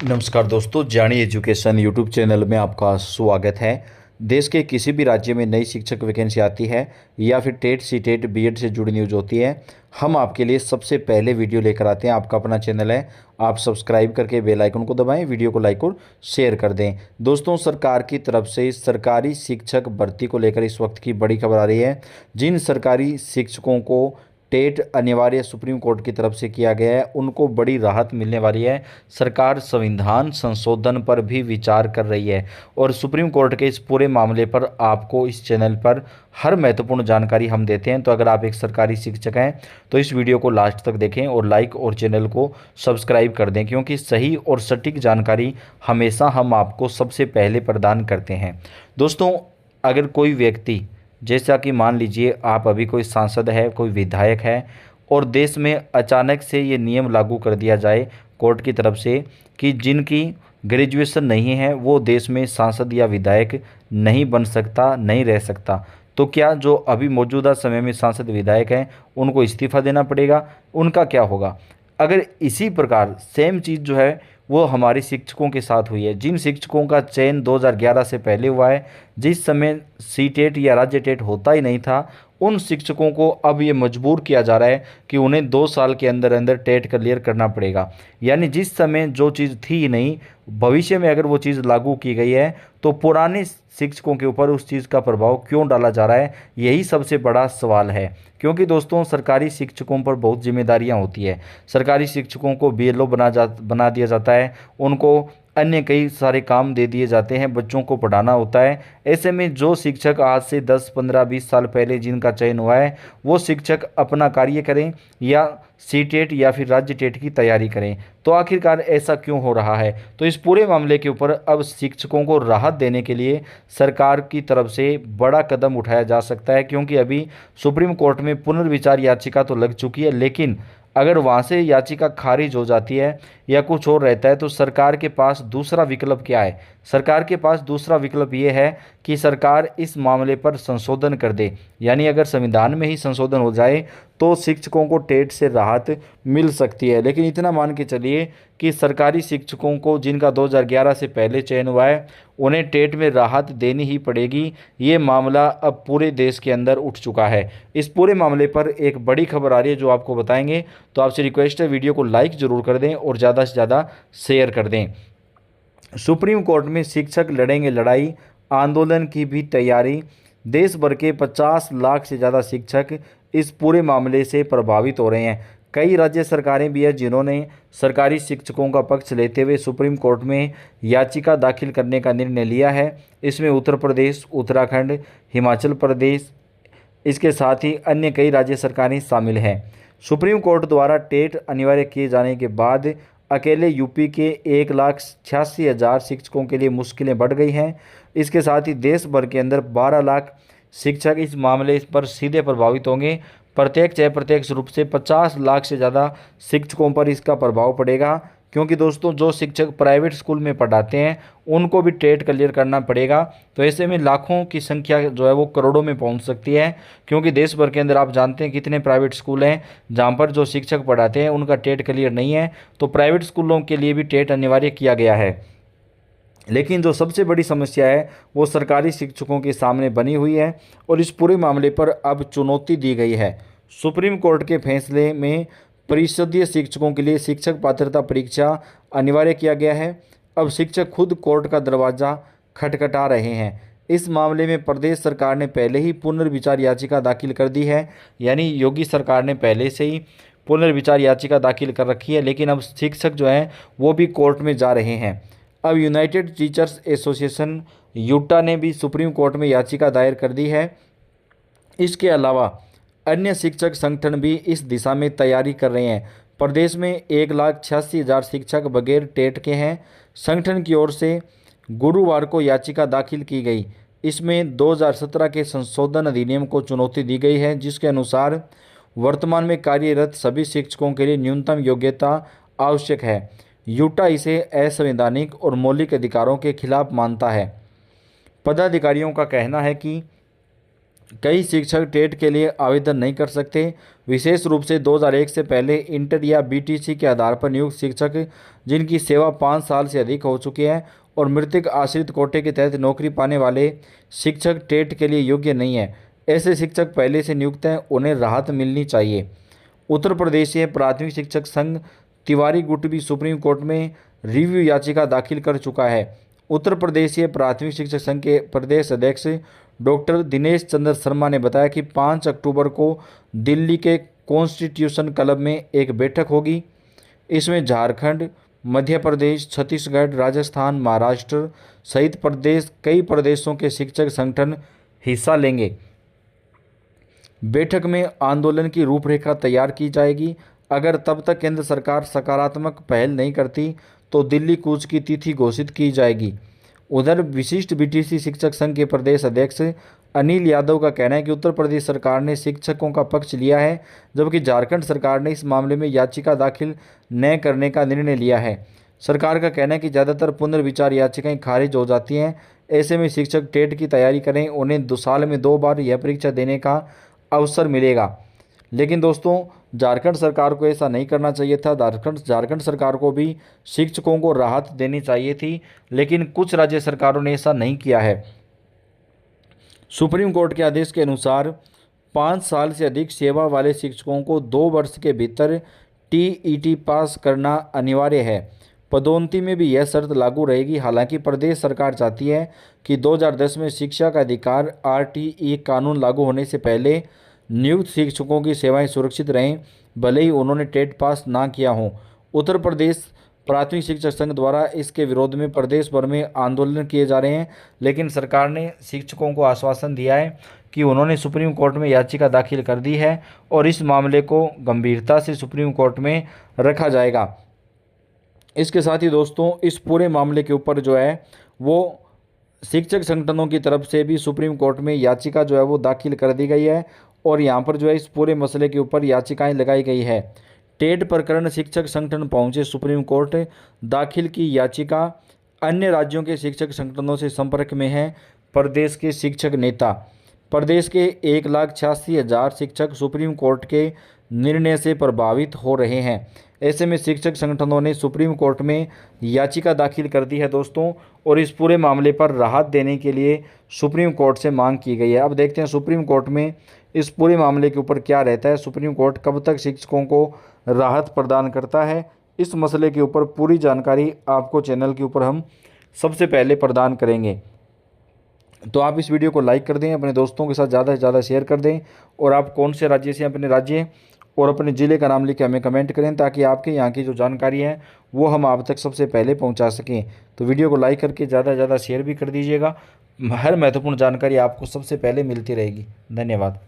नमस्कार दोस्तों, जानी एजुकेशन यूट्यूब चैनल में आपका स्वागत है। देश के किसी भी राज्य में नई शिक्षक वैकेंसी आती है या फिर टेट सीटेट बीएड से जुड़ी न्यूज़ होती है, हम आपके लिए सबसे पहले वीडियो लेकर आते हैं। आपका अपना चैनल है, आप सब्सक्राइब करके बेल आइकन को दबाएं, वीडियो को लाइक और शेयर कर दें। दोस्तों, सरकार की तरफ से सरकारी शिक्षक भर्ती को लेकर इस वक्त की बड़ी खबर आ रही है। जिन सरकारी शिक्षकों को टेट अनिवार्य सुप्रीम कोर्ट की तरफ से किया गया है, उनको बड़ी राहत मिलने वाली है। सरकार संविधान संशोधन पर भी विचार कर रही है और सुप्रीम कोर्ट के इस पूरे मामले पर आपको इस चैनल पर हर महत्वपूर्ण जानकारी हम देते हैं। तो अगर आप एक सरकारी शिक्षक हैं तो इस वीडियो को लास्ट तक देखें और लाइक और चैनल को सब्सक्राइब कर दें, क्योंकि सही और सटीक जानकारी हमेशा हम आपको सबसे पहले प्रदान करते हैं। दोस्तों, अगर कोई व्यक्ति, जैसा कि मान लीजिए आप अभी कोई सांसद है, कोई विधायक है और देश में अचानक से ये नियम लागू कर दिया जाए कोर्ट की तरफ से कि जिनकी ग्रेजुएशन नहीं है वो देश में सांसद या विधायक नहीं बन सकता, नहीं रह सकता, तो क्या जो अभी मौजूदा समय में सांसद विधायक हैं उनको इस्तीफ़ा देना पड़ेगा? उनका क्या होगा? अगर इसी प्रकार सेम चीज़ जो है वो हमारे शिक्षकों के साथ हुई है, जिन शिक्षकों का चयन 2011 से पहले हुआ है, जिस समय सीटेट या राज्य टेट होता ही नहीं था, उन शिक्षकों को अब ये मजबूर किया जा रहा है कि उन्हें 2 साल के अंदर अंदर टेट क्लियर करना पड़ेगा। यानी जिस समय जो चीज़ थी ही नहीं, भविष्य में अगर वो चीज़ लागू की गई है तो पुराने शिक्षकों के ऊपर उस चीज़ का प्रभाव क्यों डाला जा रहा है, यही सबसे बड़ा सवाल है। क्योंकि दोस्तों, सरकारी शिक्षकों पर बहुत जिम्मेदारियां होती है। सरकारी शिक्षकों को बीएलओ बना दिया जाता है, उनको अन्य कई सारे काम दे दिए जाते हैं, बच्चों को पढ़ाना होता है। ऐसे में जो शिक्षक आज से 10, 15, 20 साल पहले जिनका चयन हुआ है वो शिक्षक अपना कार्य करें या सीटेट या फिर राज्य टेट की तैयारी करें, तो आखिरकार ऐसा क्यों हो रहा है? तो इस पूरे मामले के ऊपर अब शिक्षकों को राहत देने के लिए सरकार की तरफ से बड़ा कदम उठाया जा सकता है, क्योंकि अभी सुप्रीम कोर्ट में पुनर्विचार याचिका तो लग चुकी है, लेकिन अगर वहाँ से याचिका खारिज हो जाती है या कुछ और रहता है तो सरकार के पास दूसरा विकल्प क्या है? सरकार के पास दूसरा विकल्प ये है कि सरकार इस मामले पर संशोधन कर दे। यानी अगर संविधान में ही संशोधन हो जाए तो शिक्षकों को टेट से राहत मिल सकती है। लेकिन इतना मान के चलिए कि सरकारी शिक्षकों को जिनका 2011 से पहले चयन हुआ है उन्हें टेट में राहत देनी ही पड़ेगी। ये मामला अब पूरे देश के अंदर उठ चुका है। इस पूरे मामले पर एक बड़ी खबर आ रही है जो आपको बताएंगे, तो आपसे रिक्वेस्ट है वीडियो को लाइक ज़रूर कर दें और ज़्यादा से ज़्यादा शेयर कर दें। सुप्रीम कोर्ट में शिक्षक लड़ेंगे लड़ाई, आंदोलन की भी तैयारी। देश भर के 50 लाख से ज़्यादा शिक्षक इस पूरे मामले से प्रभावित हो रहे हैं। कई राज्य सरकारें भी हैं जिन्होंने सरकारी शिक्षकों का पक्ष लेते हुए सुप्रीम कोर्ट में याचिका दाखिल करने का निर्णय लिया है। इसमें उत्तर प्रदेश, उत्तराखंड, हिमाचल प्रदेश, इसके साथ ही अन्य कई राज्य सरकारें शामिल हैं। सुप्रीम कोर्ट द्वारा टेट अनिवार्य किए जाने के बाद अकेले यूपी के 1,86,000 शिक्षकों के लिए मुश्किलें बढ़ गई हैं। इसके साथ ही देश भर के अंदर 12 लाख शिक्षक इस मामले पर सीधे प्रभावित होंगे। प्रत्यक्ष या अप्रत्यक्ष रूप से 50 लाख से ज़्यादा शिक्षकों पर इसका प्रभाव पड़ेगा, क्योंकि दोस्तों जो शिक्षक प्राइवेट स्कूल में पढ़ाते हैं उनको भी टेट क्लियर करना पड़ेगा। तो ऐसे में लाखों की संख्या जो है वो करोड़ों में पहुंच सकती है, क्योंकि देश भर के अंदर आप जानते हैं कितने प्राइवेट स्कूल हैं जहां पर जो शिक्षक पढ़ाते हैं उनका टेट क्लियर नहीं है। तो प्राइवेट स्कूलों के लिए भी टेट अनिवार्य किया गया है। लेकिन जो सबसे बड़ी समस्या है वो सरकारी शिक्षकों के सामने बनी हुई है और इस पूरे मामले पर अब चुनौती दी गई है। सुप्रीम कोर्ट के फैसले में परिषदीय शिक्षकों के लिए शिक्षक पात्रता परीक्षा अनिवार्य किया गया है। अब शिक्षक खुद कोर्ट का दरवाज़ा खटखटा रहे हैं। इस मामले में प्रदेश सरकार ने पहले ही पुनर्विचार याचिका दाखिल कर दी है। यानी योगी सरकार ने पहले से ही पुनर्विचार याचिका दाखिल कर रखी है, लेकिन अब शिक्षक जो हैं वो भी कोर्ट में जा रहे हैं। अब यूनाइटेड टीचर्स एसोसिएशन यूटा ने भी सुप्रीम कोर्ट में याचिका दायर कर दी है। इसके अलावा अन्य शिक्षक संगठन भी इस दिशा में तैयारी कर रहे हैं। प्रदेश में 1,86,000 शिक्षक बगैर टेट के हैं। संगठन की ओर से गुरुवार को याचिका दाखिल की गई। इसमें 2017 के संशोधन अधिनियम को चुनौती दी गई है, जिसके अनुसार वर्तमान में कार्यरत सभी शिक्षकों के लिए न्यूनतम योग्यता आवश्यक है। यूटा इसे असंवैधानिक और मौलिक अधिकारों के खिलाफ मानता है। पदाधिकारियों का कहना है कि कई शिक्षक टेट के लिए आवेदन नहीं कर सकते। विशेष रूप से 2001 से पहले इंटर या बीटीसी के आधार पर नियुक्त शिक्षक जिनकी सेवा 5 साल से अधिक हो चुकी है और मृतक आश्रित कोटे के तहत नौकरी पाने वाले शिक्षक टेट के लिए योग्य नहीं है। ऐसे शिक्षक पहले से नियुक्त हैं, उन्हें राहत मिलनी चाहिए। उत्तर प्रदेशीय प्राथमिक शिक्षक संघ तिवारी गुट भी सुप्रीम कोर्ट में रिव्यू याचिका दाखिल कर चुका है। उत्तर प्रदेशीय प्राथमिक शिक्षक संघ के प्रदेश अध्यक्ष डॉक्टर दिनेश चंद्र शर्मा ने बताया कि 5 अक्टूबर को दिल्ली के कॉन्स्टिट्यूशन क्लब में एक बैठक होगी। इसमें झारखंड, मध्य प्रदेश, छत्तीसगढ़, राजस्थान, महाराष्ट्र सहित कई प्रदेशों के शिक्षक संगठन हिस्सा लेंगे। बैठक में आंदोलन की रूपरेखा तैयार की जाएगी। अगर तब तक केंद्र सरकार सकारात्मक पहल नहीं करती तो दिल्ली कूच की तिथि घोषित की जाएगी। उधर विशिष्ट बीटीसी शिक्षक संघ के प्रदेश अध्यक्ष अनिल यादव का कहना है कि उत्तर प्रदेश सरकार ने शिक्षकों का पक्ष लिया है, जबकि झारखंड सरकार ने इस मामले में याचिका दाखिल न करने का निर्णय लिया है। सरकार का कहना है कि ज़्यादातर पुनर्विचार याचिकाएं खारिज हो जाती हैं। ऐसे में शिक्षक टेट की तैयारी करें, उन्हें 2 साल में 2 बार यह परीक्षा देने का अवसर मिलेगा। लेकिन दोस्तों, झारखंड सरकार को ऐसा नहीं करना चाहिए था। झारखंड सरकार को भी शिक्षकों को राहत देनी चाहिए थी, लेकिन कुछ राज्य सरकारों ने ऐसा नहीं किया है। सुप्रीम कोर्ट के आदेश के अनुसार 5 साल से अधिक सेवा वाले शिक्षकों को 2 वर्ष के भीतर टीईटी पास करना अनिवार्य है। पदोन्नति में भी यह शर्त लागू रहेगी। हालांकि प्रदेश सरकार चाहती है कि 2010 में शिक्षा का अधिकार आरटीई कानून लागू होने से पहले नियुक्त शिक्षकों की सेवाएं सुरक्षित रहें, भले ही उन्होंने टेट पास ना किया हो। उत्तर प्रदेश प्राथमिक शिक्षक संघ द्वारा इसके विरोध में प्रदेश भर में आंदोलन किए जा रहे हैं, लेकिन सरकार ने शिक्षकों को आश्वासन दिया है कि उन्होंने सुप्रीम कोर्ट में याचिका दाखिल कर दी है और इस मामले को गंभीरता से सुप्रीम कोर्ट में रखा जाएगा। इसके साथ ही दोस्तों, इस पूरे मामले के ऊपर जो है वो शिक्षक संगठनों की तरफ से भी सुप्रीम कोर्ट में याचिका जो है वो दाखिल कर दी गई है और यहाँ पर जो है इस पूरे मसले के ऊपर याचिकाएं लगाई गई है। टेट प्रकरण शिक्षक संगठन पहुंचे सुप्रीम कोर्ट, दाखिल की याचिका। अन्य राज्यों के शिक्षक संगठनों से संपर्क में हैं प्रदेश के शिक्षक नेता। प्रदेश के 1,86,000 शिक्षक सुप्रीम कोर्ट के निर्णय से प्रभावित हो रहे हैं। ऐसे में शिक्षक संगठनों ने सुप्रीम कोर्ट में याचिका दाखिल कर दी है दोस्तों, और इस पूरे मामले पर राहत देने के लिए सुप्रीम कोर्ट से मांग की गई है। अब देखते हैं सुप्रीम कोर्ट में इस पूरे मामले के ऊपर क्या रहता है। सुप्रीम कोर्ट कब तक शिक्षकों को राहत प्रदान करता है, इस मसले के ऊपर पूरी जानकारी आपको चैनल के ऊपर हम सबसे पहले प्रदान करेंगे। तो आप इस वीडियो को लाइक कर दें, अपने दोस्तों के साथ ज़्यादा से ज़्यादा शेयर कर दें, और आप कौन से राज्य से अपने राज्य और अपने ज़िले का नाम लिख के हमें कमेंट करें, ताकि आपके यहाँ की जो जानकारी है वो हम आप तक सबसे पहले पहुँचा सकें। तो वीडियो को लाइक करके ज़्यादा से ज़्यादा शेयर भी कर दीजिएगा। हर महत्वपूर्ण जानकारी आपको सबसे पहले मिलती रहेगी। धन्यवाद।